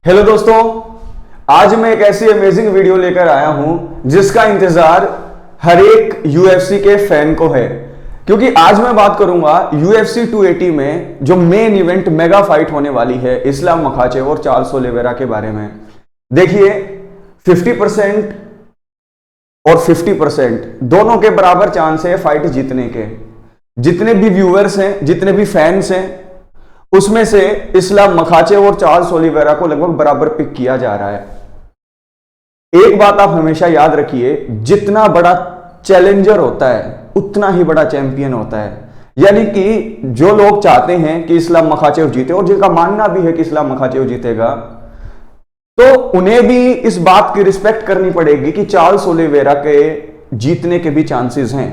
Hello दोस्तों, आज मैं एक ऐसी अमेजिंग वीडियो लेकर आया हूं जिसका इंतजार हर एक यूएफसी के फैन को है। क्योंकि आज मैं बात करूंगा यूएफसी 280 में जो मेन इवेंट मेगा फाइट होने वाली है इस्लाम मखाचेव और चार्ल्स ओलिवेरा के बारे में। देखिए 50% और 50% दोनों के बराबर चांस है फाइट जीतने के। जितने भी व्यूअर्स हैं, जितने भी फैंस हैं, उसमें से इस्लाम मखाचेव और चार्ल्स ओलिवेरा को लगभग बराबर पिक किया जा रहा है। एक बात आप हमेशा याद रखिए, जितना बड़ा चैलेंजर होता है उतना ही बड़ा चैंपियन होता है। यानी कि जो लोग चाहते हैं कि इस्लाम मखाचेव जीते और जिनका मानना भी है कि इस्लाम मखाचेव जीतेगा, तो उन्हें भी इस बात की रिस्पेक्ट करनी पड़ेगी कि चार्ल्स ओलिवेरा के जीतने के भी चांसेस हैं।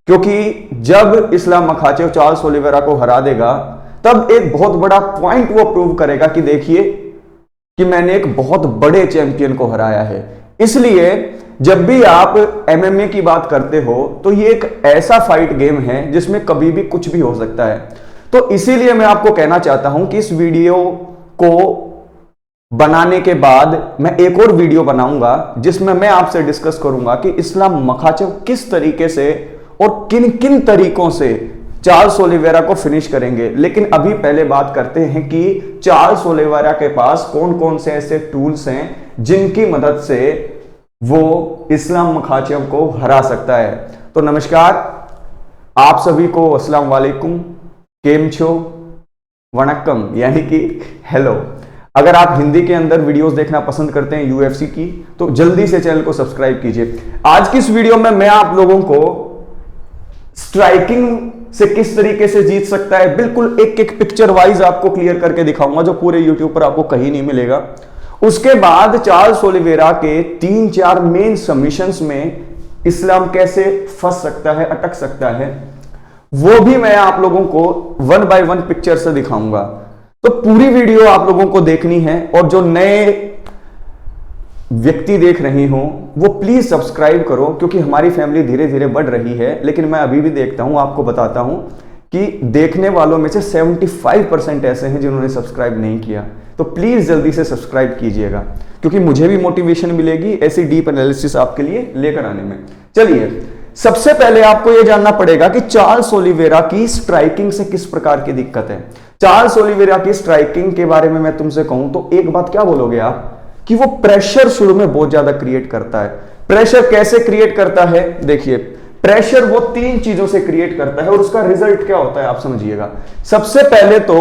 क्योंकि जब इस्लाम मखाचेव चार्ल्स ओलिवेरा को हरा देगा तब एक बहुत बड़ा पॉइंट वो प्रूव करेगा कि देखिए कि मैंने एक बहुत बड़े चैंपियन को हराया है। इसलिए जब भी आप एमएमए की बात करते हो तो ये एक ऐसा फाइट गेम है जिसमें कभी भी कुछ भी हो सकता है। तो इसीलिए मैं आपको कहना चाहता हूं कि इस वीडियो को बनाने के बाद मैं एक और वीडियो बनाऊंगा जिसमें मैं आपसे डिस्कस करूंगा कि इस्लाम मखाचेव किस तरीके से और किन किन तरीकों से चार्ल्स ओलिवेरा को फिनिश करेंगे। लेकिन अभी पहले बात करते हैं कि चार्ल्स ओलिवेरा के पास कौन कौन से ऐसे टूल्स हैं जिनकी मदद से वो इस्लाम मखाचेव को हरा सकता है। तो नमस्कार आप सभी को, अस्सलाम वालेकुम, केम छो, वणक्कम यानी कि हेलो। अगर आप हिंदी के अंदर वीडियोस देखना पसंद करते हैं यूएफसी की तो जल्दी से चैनल को सब्सक्राइब कीजिए। आज की इस वीडियो में मैं आप लोगों को स्ट्राइकिंग से किस तरीके से जीत सकता है बिल्कुल एक एक पिक्चर वाइज आपको क्लियर करके दिखाऊंगा, जो पूरे यूट्यूब पर आपको कहीं नहीं मिलेगा। उसके बाद चार्ल्स ओलिवेरा के 3-4 मेन सबमिशंस में इस्लाम कैसे फंस सकता है, अटक सकता है, वो भी मैं आप लोगों को 1 बाय 1 पिक्चर से दिखाऊंगा। तो पूरी वीडियो आप लोगों को देखनी है और जो नए व्यक्ति देख रही हो वो प्लीज सब्सक्राइब करो, क्योंकि हमारी फैमिली धीरे धीरे बढ़ रही है। लेकिन मैं अभी भी देखता हूं, आपको बताता हूं कि देखने वालों में से 75% ऐसे हैं जिन्होंने सब्सक्राइब नहीं किया। तो प्लीज जल्दी से सब्सक्राइब कीजिएगा, क्योंकि मुझे भी मोटिवेशन मिलेगी ऐसी डीप एनालिसिस आपके लिए लेकर आने में। चलिए, सबसे पहले आपको यह जानना पड़ेगा कि चार्ल्स ओलिवेरा की स्ट्राइकिंग से किस प्रकार की दिक्कत है। चार्ल्स ओलिवेरा की स्ट्राइकिंग के बारे में मैं तुमसे कहूं तो एक बात क्या बोलोगे आप, कि वो प्रेशर शुरू में बहुत ज्यादा क्रिएट करता है। प्रेशर कैसे क्रिएट करता है? देखिए, प्रेशर वो 3 चीजों से क्रिएट करता है और उसका रिजल्ट क्या होता है आप समझिएगा। सबसे पहले तो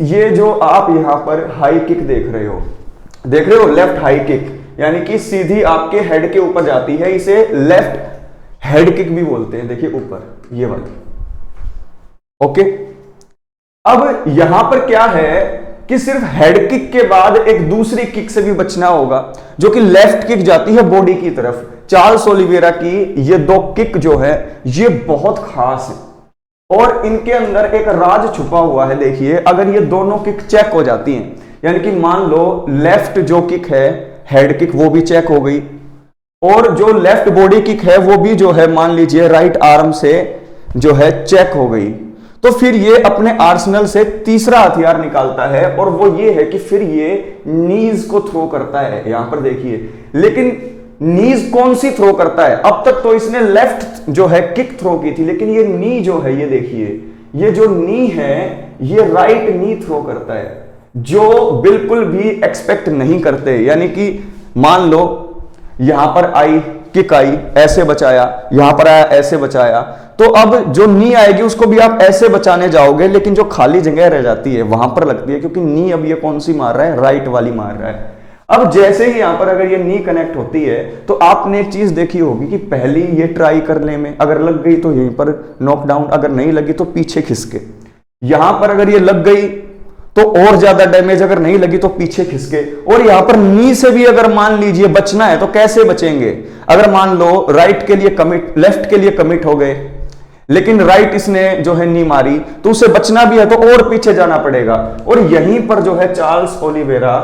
ये जो आप यहां पर हाई किक देख रहे हो लेफ्ट हाई किक, यानी कि सीधी आपके हेड के ऊपर जाती है, इसे लेफ्ट हेड किक भी बोलते हैं। देखिए ऊपर ये वाली, ओके। अब यहां पर क्या है कि सिर्फ हेड किक के बाद एक दूसरी किक से भी बचना होगा, जो कि लेफ्ट किक जाती है बॉडी की तरफ। चार्ल्स ओलिवेरा की ये 2 किक जो है ये बहुत खास है और इनके अंदर एक राज छुपा हुआ है। देखिए, अगर ये दोनों किक चेक हो जाती हैं, यानी कि मान लो लेफ्ट जो किक है हेड किक वो भी चेक हो गई और जो लेफ्ट बॉडी किक है वो भी जो है मान लीजिए राइट आर्म से जो है चेक हो गई, तो फिर ये अपने आर्सेनल से तीसरा हथियार निकालता है और वो ये है कि फिर ये नीज को थ्रो करता है। यहां पर देखिए, लेकिन नीज कौन सी थ्रो करता है? अब तक तो इसने लेफ्ट जो है किक थ्रो की थी, लेकिन ये नी जो है, ये देखिए, ये जो नी है ये राइट नी थ्रो करता है, जो बिल्कुल भी एक्सपेक्ट नहीं करते। यानी कि मान लो यहां पर आई किक आई, ऐसे बचाया, यहां पर आया ऐसे बचाया, तो अब जो नी आएगी उसको भी आप ऐसे बचाने जाओगे, लेकिन जो खाली जगह रह जाती है वहां पर लगती है, क्योंकि नी अब ये कौन सी मार रहा है? राइट वाली मार रहा है। अब जैसे ही यहां पर अगर ये नी कनेक्ट होती है तो आपने एक चीज देखी होगी कि पहली ये ट्राई करने में अगर लग गई तो यहीं पर नॉकडाउन, अगर नहीं लगी तो पीछे खिसके। यहां पर अगर ये लग गई तो और ज्यादा डैमेज, अगर नहीं लगी तो पीछे खिसके। और यहां पर नी से भी अगर मान लीजिए बचना है तो कैसे बचेंगे? अगर मान लो राइट के लिए कमिट, लेफ्ट के लिए कमिट हो गए, लेकिन राइट इसने जो है नी मारी, तो उसे बचना भी है तो और पीछे जाना पड़ेगा। और यहीं पर जो है चार्ल्स ओलिवेरा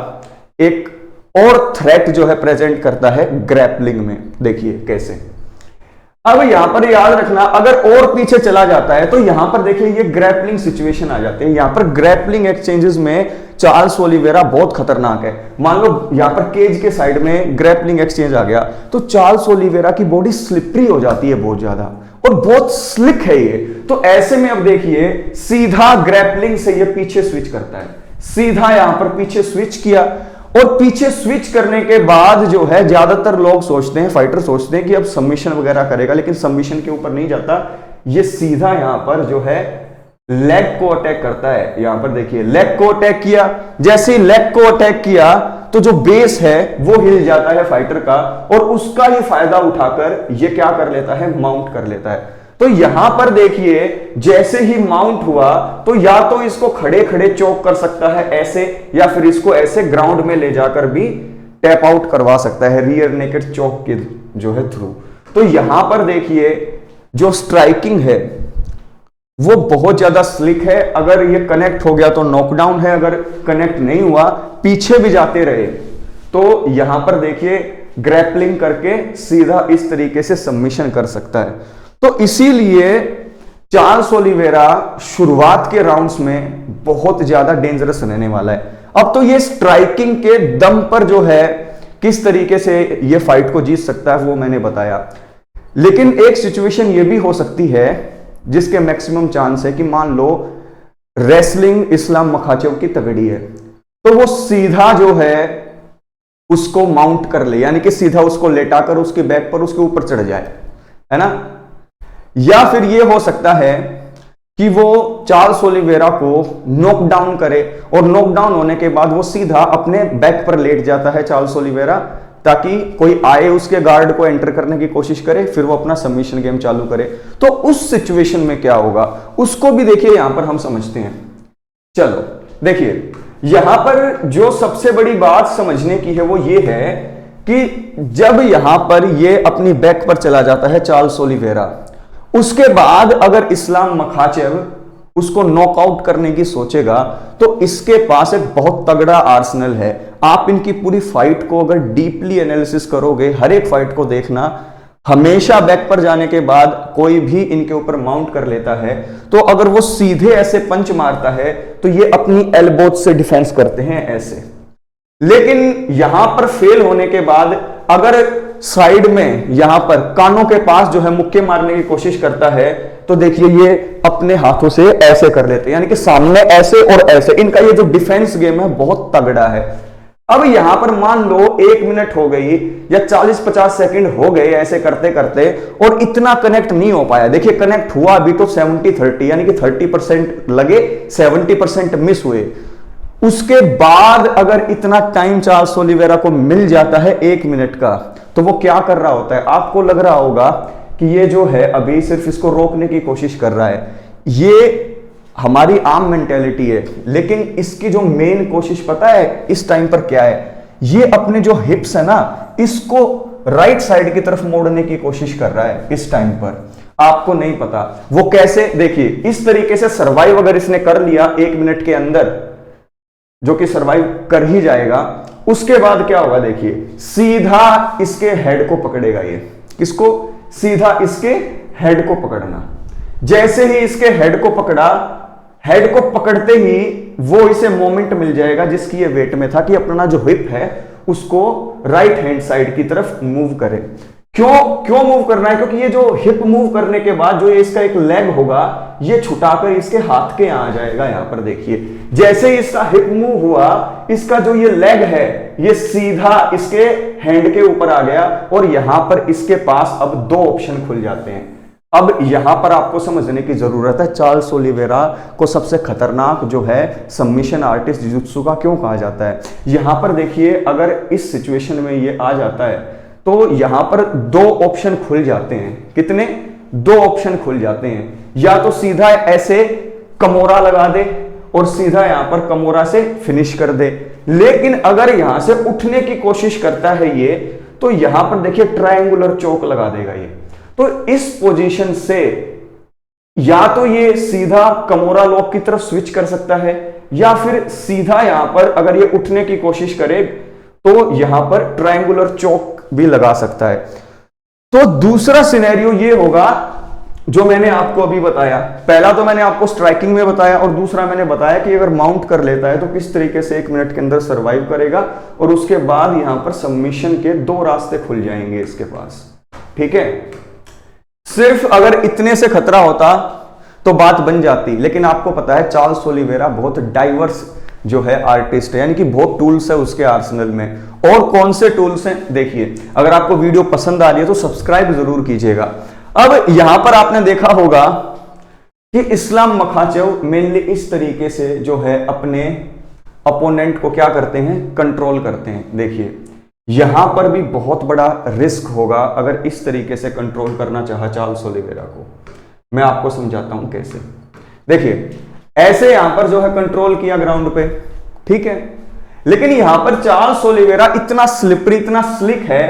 एक और थ्रेट जो है प्रेजेंट करता है ग्रैपलिंग में। देखिए कैसे, अब यहां पर याद रखना, अगर और पीछे चला जाता है तो यहां पर देखिए ये ग्रैपलिंग सिचुएशन आ जाती है। यहां पर ग्रैपलिंग एक्सचेंजेस में चार्ल्स ओलिवेरा बहुत खतरनाक है। मान लो यहां पर केज के साइड में ग्रैपलिंग एक्सचेंज आ गया तो चार्ल्स ओलिवेरा की बॉडी स्लिपरी हो जाती है बहुत ज्यादा, और बहुत स्लिक है ये। तो ऐसे में अब देखिए सीधा ग्रैपलिंग से ये पीछे स्विच करता है, सीधा यहां पर पीछे स्विच किया, और पीछे स्विच करने के बाद जो है ज्यादातर लोग सोचते हैं, फाइटर सोचते हैं कि अब सबमिशन वगैरह करेगा, लेकिन सबमिशन के ऊपर नहीं जाता, ये सीधा यहां पर जो है लेग को अटैक करता है। यहां पर देखिए लेग को अटैक किया, जैसे ही लेग को अटैक किया तो जो बेस है वो हिल जाता है फाइटर का, और उसका ही फायदा उठाकर ये क्या कर लेता है, माउंट कर लेता है। तो यहां पर देखिए जैसे ही माउंट हुआ तो या तो इसको खड़े खड़े चोक कर सकता है ऐसे, या फिर इसको ऐसे ग्राउंड में ले जाकर भी टैप आउट करवा सकता है रियर नेकेड चोक के जो है थ्रू। तो यहां पर देखिए जो स्ट्राइकिंग है वो बहुत ज्यादा स्लिक है। अगर ये कनेक्ट हो गया तो नॉकडाउन है, अगर कनेक्ट नहीं हुआ पीछे भी जाते रहे तो यहां पर देखिए ग्रैपलिंग करके सीधा इस तरीके से सबमिशन कर सकता है। तो इसीलिए चार्ल्स ओलिवेरा शुरुआत के राउंड्स में बहुत ज्यादा डेंजरस रहने वाला है। अब तो ये स्ट्राइकिंग के दम पर जो है किस तरीके से ये फाइट को जीत सकता है वो मैंने बताया, लेकिन एक सिचुएशन ये भी हो सकती है जिसके मैक्सिमम चांस है कि मान लो रेसलिंग इस्लाम मखाचेव की तगड़ी है तो वो सीधा जो है उसको माउंट कर ले, यानी कि सीधा उसको लेटाकर उसके बैक पर उसके ऊपर चढ़ जाए, है ना। या फिर ये हो सकता है कि वो चार्ल्स ओलिवेरा को नॉकडाउन करे, और नॉकडाउन होने के बाद वो सीधा अपने बैक पर लेट जाता है चार्ल्स ओलिवेरा, ताकि कोई आए उसके गार्ड को एंटर करने की कोशिश करे, फिर वो अपना सबमिशन गेम चालू करे। तो उस सिचुएशन में क्या होगा उसको भी देखिए यहां पर हम समझते हैं। चलो देखिए यहां पर जो सबसे बड़ी बात समझने की है वो ये है कि जब यहां पर ये अपनी बैक पर चला जाता है चार्ल्स ओलिवेरा, उसके बाद अगर इस्लाम मखाचेव उसको नॉकआउट करने की सोचेगा तो इसके पास एक बहुत तगड़ा आर्सेनल है। आप इनकी पूरी फाइट को अगर डीपली एनालिसिस करोगे, हर एक फाइट को देखना, हमेशा बैक पर जाने के बाद कोई भी इनके ऊपर माउंट कर लेता है तो अगर वो सीधे ऐसे पंच मारता है तो ये अपनी एल्बोज से डिफेंस करते हैं ऐसे। लेकिन यहां पर फेल होने के बाद अगर साइड में यहां पर कानों के पास जो है मुक्के मारने की कोशिश करता है तो देखिए ये अपने हाथों से ऐसे कर लेते हैं, यानी कि सामने ऐसे और ऐसे। इनका ये जो डिफेंस गेम है बहुत तगड़ा है। अब यहां पर मान लो 1 मिनट हो गई या 40-50 सेकंड हो गए ऐसे करते करते और इतना कनेक्ट नहीं हो पाया। देखिए कनेक्ट हुआ अभी तो 70-30, यानी कि 30% लगे, 70% मिस हुए। उसके बाद अगर इतना टाइम चार्ल्स ओलिवेरा को मिल जाता है 1 मिनट का, तो वो क्या कर रहा होता है। आपको लग रहा होगा कि ये जो है अभी सिर्फ इसको रोकने की कोशिश कर रहा है, ये हमारी आम मेंटेलिटी है, लेकिन इसकी जो मेन कोशिश पता है इस टाइम पर क्या है, ये अपने जो हिप्स है ना इसको राइट साइड की तरफ मोड़ने की कोशिश कर रहा है इस टाइम पर। आपको नहीं पता वो कैसे। देखिए इस तरीके से सर्वाइव अगर इसने कर लिया 1 मिनट के अंदर, जो कि सर्वाइव कर ही जाएगा, उसके बाद क्या होगा देखिए सीधा इसके हेड को पकड़ेगा। ये किसको? सीधा इसके हेड को पकड़ना। जैसे ही इसके हेड को पकड़ा, हेड को पकड़ते ही वो इसे मोमेंट मिल जाएगा जिसकी ये वेट में था कि अपना जो हिप है उसको राइट हैंड साइड की तरफ मूव करे। क्यों मूव करना है? क्योंकि ये जो हिप मूव करने के बाद जो ये इसका एक लेग होगा ये छुटाकर इसके हाथ के यहां आ जाएगा। यहां पर देखिए जैसे ही इसका हिप मूव हुआ, इसका जो ये लेग है ये सीधा इसके हैंड के ऊपर आ गया और यहां पर इसके पास अब 2 ऑप्शन खुल जाते हैं। अब यहां पर आपको समझने की जरूरत है चार्ल्स ओलिवेरा को सबसे खतरनाक जो है सबमिशन आर्टिस्ट जिजुत्सु का क्यों कहा जाता है। यहां पर देखिए अगर इस सिचुएशन में ये आ जाता है तो यहां पर 2 ऑप्शन खुल जाते हैं। कितने? 2 ऑप्शन खुल जाते हैं। या तो सीधा ऐसे कमोरा लगा दे और सीधा यहां पर कमोरा से फिनिश कर दे, लेकिन अगर यहां से उठने की कोशिश करता है ये, तो यहां पर देखिए ट्रायंगुलर चोक लगा देगा ये। तो इस पोजीशन से या तो ये सीधा कमोरा लॉक की तरफ स्विच कर सकता है, या फिर सीधा यहां पर अगर ये उठने की कोशिश करे तो यहां पर ट्रायंगुलर चोक भी लगा सकता है। तो दूसरा सिनेरियो ये होगा जो मैंने आपको अभी बताया। पहला तो मैंने आपको स्ट्राइकिंग में बताया और दूसरा मैंने बताया कि अगर माउंट कर लेता है तो किस तरीके से 1 मिनट के अंदर सरवाइव करेगा, और उसके बाद यहां पर सबमिशन के 2 रास्ते खुल जाएंगे इसके पास। ठीक है, सिर्फ अगर इतने से खतरा होता तो बात बन जाती, लेकिन आपको पता है चार्ल्स ओलिवेरा बहुत डाइवर्स जो है आर्टिस्ट है, यानी कि बहुत टूल्स है उसके आर्सेनल में। और कौन से टूल्स हैं देखिए। अगर आपको वीडियो पसंद आ रही है तो सब्सक्राइब जरूर कीजिएगा। अब यहां पर आपने देखा होगा कि इस्लाम मखाचेव मेनली इस तरीके से जो है अपने अपोनेंट को क्या करते हैं, कंट्रोल करते हैं। देखिए यहां पर भी बहुत बड़ा रिस्क होगा अगर इस तरीके से कंट्रोल करना चाहा चार्ल्स ओलिवेरा को। मैं आपको समझाता हूं कैसे। देखिए ऐसे यहां पर जो है कंट्रोल किया ग्राउंड पे, ठीक है, लेकिन यहां पर चार्ल्स ओलिवेरा इतना स्लिपरी, इतना स्लिक है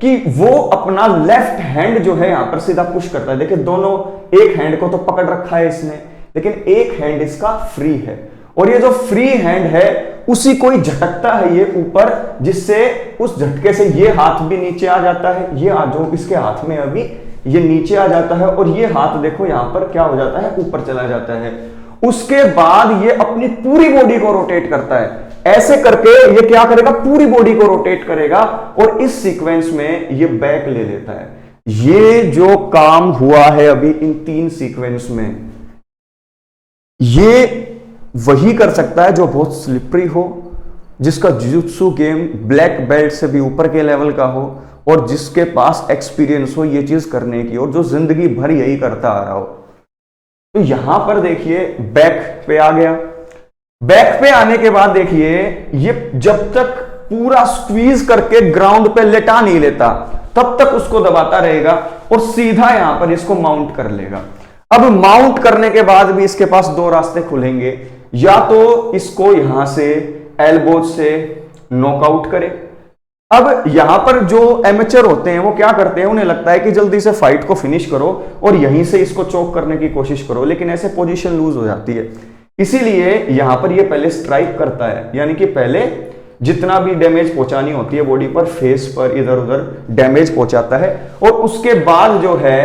कि वो अपना लेफ्ट हैंड जो है यहां पर सीधा पुश करता है। देखिए दोनों, एक हैंड को तो पकड़ रखा है इसने, लेकिन एक हैंड इसका फ्री है, और ये जो फ्री हैंड है उसी को ही झटकता है ये ऊपर, जिससे उस झटके से ये हाथ भी नीचे आ जाता है, ये जो इसके हाथ में अभी ये नीचे आ जाता है, और ये हाथ देखो यहां पर क्या हो जाता है, ऊपर चला जाता है। उसके बाद ये अपनी पूरी बॉडी को रोटेट करता है। ऐसे करके ये क्या करेगा, पूरी बॉडी को रोटेट करेगा, और इस सीक्वेंस में ये बैक ले लेता है। ये जो काम हुआ है अभी इन 3 सीक्वेंस में, ये वही कर सकता है जो बहुत स्लिपरी हो, जिसका जुजुत्सु गेम ब्लैक बेल्ट से भी ऊपर के लेवल का हो, और जिसके पास एक्सपीरियंस हो ये चीज करने की, और जो जिंदगी भर यही करता आ रहा हो। तो यहां पर देखिए बैक पे आ गया। बैक पे आने के बाद देखिए ये जब तक पूरा स्क्वीज करके ग्राउंड पे लेटा नहीं लेता तब तक उसको दबाता रहेगा, और सीधा यहां पर इसको माउंट कर लेगा। अब माउंट करने के बाद भी इसके पास 2 रास्ते खुलेंगे, या तो इसको यहां से एल्बोज से नॉकआउट करे। अब यहां पर जो एमेचर होते हैं वो क्या करते हैं, उन्हें लगता है कि जल्दी से फाइट को फिनिश करो और यहीं से इसको चोक करने की कोशिश करो, लेकिन ऐसे पोजीशन लूज हो जाती है। इसीलिए यहां पर ये पहले स्ट्राइक करता है, यानी कि पहले जितना भी डैमेज पहुंचानी होती है बॉडी पर, फेस पर, इधर उधर डैमेज पहुंचाता है, और उसके बाद जो है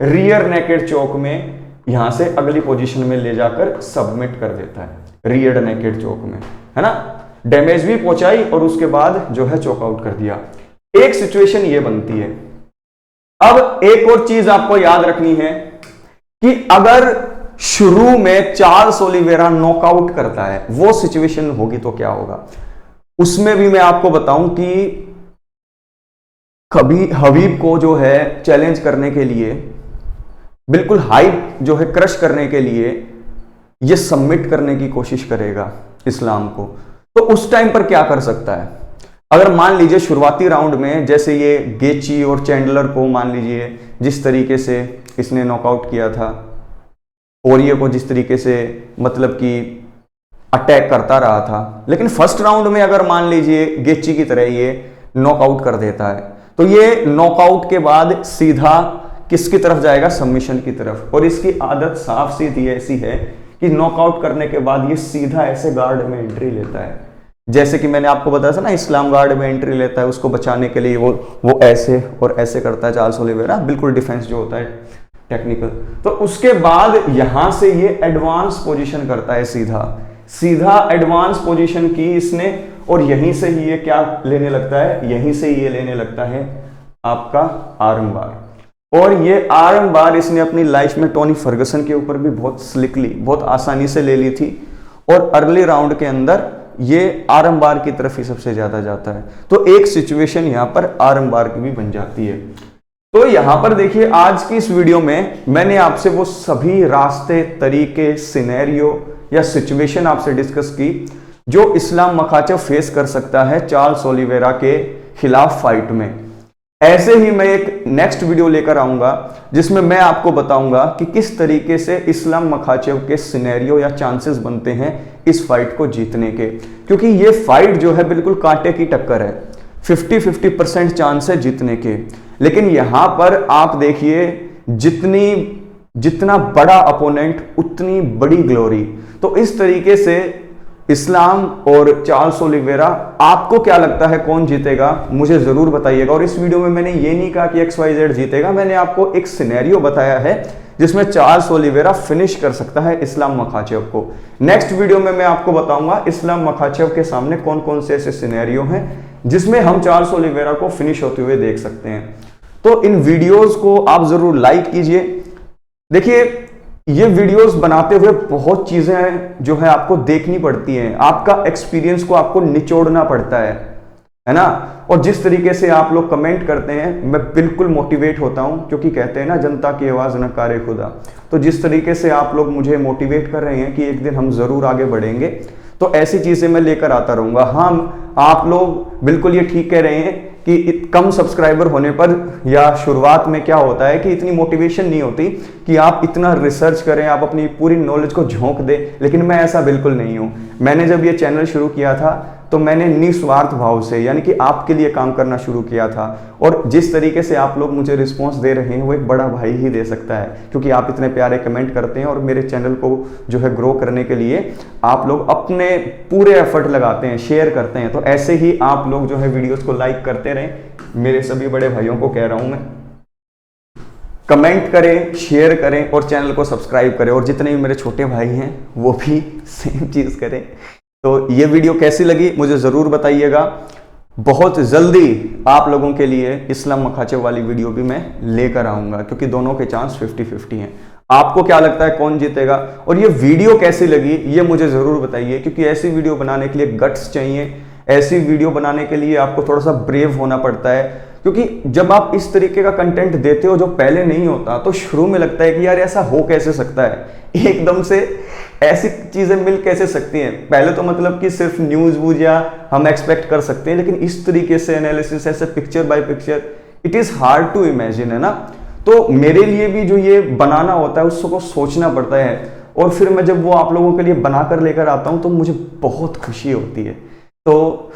रियर नेकेड चोक में यहां से अगली पोजीशन में ले जाकर सबमिट कर देता है, रियर नेकेड चोक में, है ना। डैमेज भी पहुंचाई और उसके बाद जो है चोक आउट कर दिया। एक सिचुएशन ये बनती है। अब एक और चीज आपको याद रखनी है कि अगर शुरू में चार्ल्स ओलिवेरा नॉकआउट करता है, वो सिचुएशन होगी तो क्या होगा, उसमें भी मैं आपको बताऊं कि कभी हबीब को जो है चैलेंज करने के लिए, बिल्कुल हाइप जो है क्रश करने के लिए ये सबमिट करने की कोशिश करेगा इस्लाम को। तो उस टाइम पर क्या कर सकता है, अगर मान लीजिए शुरुआती राउंड में जैसे ये गेची और चैंडलर को मान लीजिए जिस तरीके से इसने नॉकआउट किया था, ओरियो को जिस तरीके से मतलब कि अटैक करता रहा था, लेकिन फर्स्ट राउंड में अगर मान लीजिए गेची की तरह ये नॉकआउट कर देता है, तो ये नॉकआउट के बाद सीधा किसकी तरफ जाएगा, सबमिशन की तरफ। और इसकी आदत साफ सीधी ऐसी है कि नॉकआउट करने के बाद ये सीधा ऐसे गार्ड में एंट्री लेता है, जैसे कि मैंने आपको बताया था ना, इस्लाम गार्ड में एंट्री लेता है, उसको बचाने के लिए वो ऐसे और ऐसे करता है चार्ल्स ओलिवेरा, बिल्कुल डिफेंस जो होता है टेक्निकल। तो उसके बाद यहां से ये एडवांस पोजीशन करता है, सीधा एडवांस पोजीशन की इसने, और यहीं से ही ये क्या लेने लगता है, यहीं से ये लेने लगता है आपका आर्म बार। और ये आर्म बार इसने अपनी लाइफ में टोनी फर्गसन के ऊपर भी बहुत स्लिकली, बहुत आसानी से ले ली थी, और अर्ली राउंड के अंदर ये आर्म बार की तरफ ही सबसे ज्यादा जाता है। तो एक सिचुएशन यहां पर आर्म बार की भी बन जाती है। तो यहां पर देखिए आज की इस वीडियो में मैंने आपसे वो सभी रास्ते, तरीके, सिनेरियो या सिचुएशन आपसे डिस्कस की जो इस्लाम मखाचेव फेस कर सकता है चार्ल्स ओलिवेरा के खिलाफ फाइट में। ऐसे ही मैं एक नेक्स्ट वीडियो लेकर आऊंगा जिसमें मैं आपको बताऊंगा कि किस तरीके से इस्लाम मखाचेव के सिनेरियो या चांसेस बनते हैं इस फाइट को जीतने के, क्योंकि ये फाइट जो है बिल्कुल कांटे की टक्कर है, 50-50% चांस है जीतने के। लेकिन यहां पर आप देखिए जितना बड़ा अपोनेंट उतनी बड़ी ग्लोरी। तो इस तरीके से इस्लाम और चार्ल्स ओलिवेरा, आपको क्या लगता है कौन जीतेगा, मुझे जरूर बताइएगा। और इस वीडियो में मैंने ये नहीं कहा कि XYZ जीतेगा, मैंने आपको एक सिनेरियो बताया है जिसमें चार्ल्स ओलिवेरा फिनिश कर सकता है इस्लाम मखाचेव को। नेक्स्ट वीडियो में मैं आपको बताऊंगा इस्लाम मखाचेव के सामने कौन कौन से ऐसे सिनेरियो हैं जिसमें हम चार्ल्स ओलिवेरा को फिनिश होते हुए देख सकते हैं। तो इन वीडियोस को आप जरूर लाइक कीजिए। देखिए, ये वीडियोस बनाते हुए बहुत चीजें जो है आपको देखनी पड़ती हैं, आपका एक्सपीरियंस को आपको निचोड़ना पड़ता है ना। और जिस तरीके से आप लोग कमेंट करते हैं, मैं बिल्कुल मोटिवेट होता हूं, क्योंकि कहते हैं ना जनता की आवाज नकारे खुदा। तो जिस तरीके से आप लोग मुझे मोटिवेट कर रहे हैं कि एक दिन हम जरूर आगे बढ़ेंगे, तो ऐसी चीजें मैं लेकर आता रहूंगा। हाँ, आप लोग बिल्कुल ये ठीक कह रहे हैं कि कम सब्सक्राइबर होने पर या शुरुआत में क्या होता है कि इतनी मोटिवेशन नहीं होती कि आप इतना रिसर्च करें, आप अपनी पूरी नॉलेज को झोंक दें। लेकिन मैं ऐसा बिल्कुल नहीं हूं। मैंने जब ये चैनल शुरू किया था तो मैंने निस्वार्थ भाव से, यानी कि आपके लिए काम करना शुरू किया था। और जिस तरीके से आप लोग मुझे रिस्पॉन्स दे रहे हैं वो एक बड़ा भाई ही दे सकता है, क्योंकि आप इतने प्यारे कमेंट करते हैं और मेरे चैनल को जो है ग्रो करने के लिए आप लोग अपने पूरे एफर्ट लगाते हैं, शेयर करते हैं। तो ऐसे ही आप लोग जो है वीडियोस को लाइक करते रहें, मेरे सभी बड़े भाइयों को कह रहा हूं मैं। कमेंट करें, शेयर करें और चैनल को सब्सक्राइब करें। और जितने भी मेरे छोटे भाई हैं वो भी सेम चीज करें। तो ये वीडियो कैसी लगी मुझे जरूर बताइएगा। बहुत जल्दी आप लोगों के लिए इस्लाम मखाचेव वाली वीडियो भी मैं लेकर आऊंगा, क्योंकि दोनों के चांस 50-50 हैं। आपको क्या लगता है कौन जीतेगा, और ये वीडियो कैसी लगी ये मुझे जरूर बताइए, क्योंकि ऐसी वीडियो बनाने के लिए गट्स चाहिए। ऐसी वीडियो बनाने के लिए आपको थोड़ा सा ब्रेव होना पड़ता है, क्योंकि जब आप इस तरीके का कंटेंट देते हो जो पहले नहीं होता, तो शुरू में लगता है कि यार ऐसा हो कैसे सकता है, एकदम से ऐसी चीजें मिल कैसे सकती हैं। पहले तो मतलब कि सिर्फ न्यूज वूज या हम एक्सपेक्ट कर सकते हैं, लेकिन इस तरीके से एनालिसिस, ऐसे picture by picture, it is hard to imagine, है ना। तो मेरे लिए भी जो ये बनाना होता है उसको सोचना पड़ता है, और फिर मैं जब वो आप लोगों के लिए बनाकर लेकर आता हूं तो मुझे बहुत खुशी होती है। तो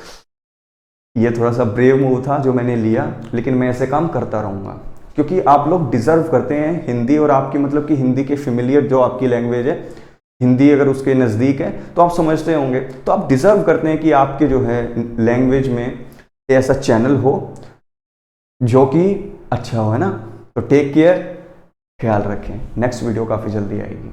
ये थोड़ा सा ब्रेव मूव था जो मैंने लिया, लेकिन मैं ऐसे काम करता रहूंगा, क्योंकि आप लोग डिजर्व करते हैं हिंदी। और आपकी मतलब कि हिंदी के फेमिलियर जो आपकी लैंग्वेज है, हिंदी अगर उसके नज़दीक है तो आप समझते होंगे, तो आप डिजर्व करते हैं कि आपके जो है लैंग्वेज में ऐसा चैनल हो जो कि अच्छा हो, है ना। तो टेक केयर, ख्याल रखें। नेक्स्ट वीडियो काफ़ी जल्दी आएगी।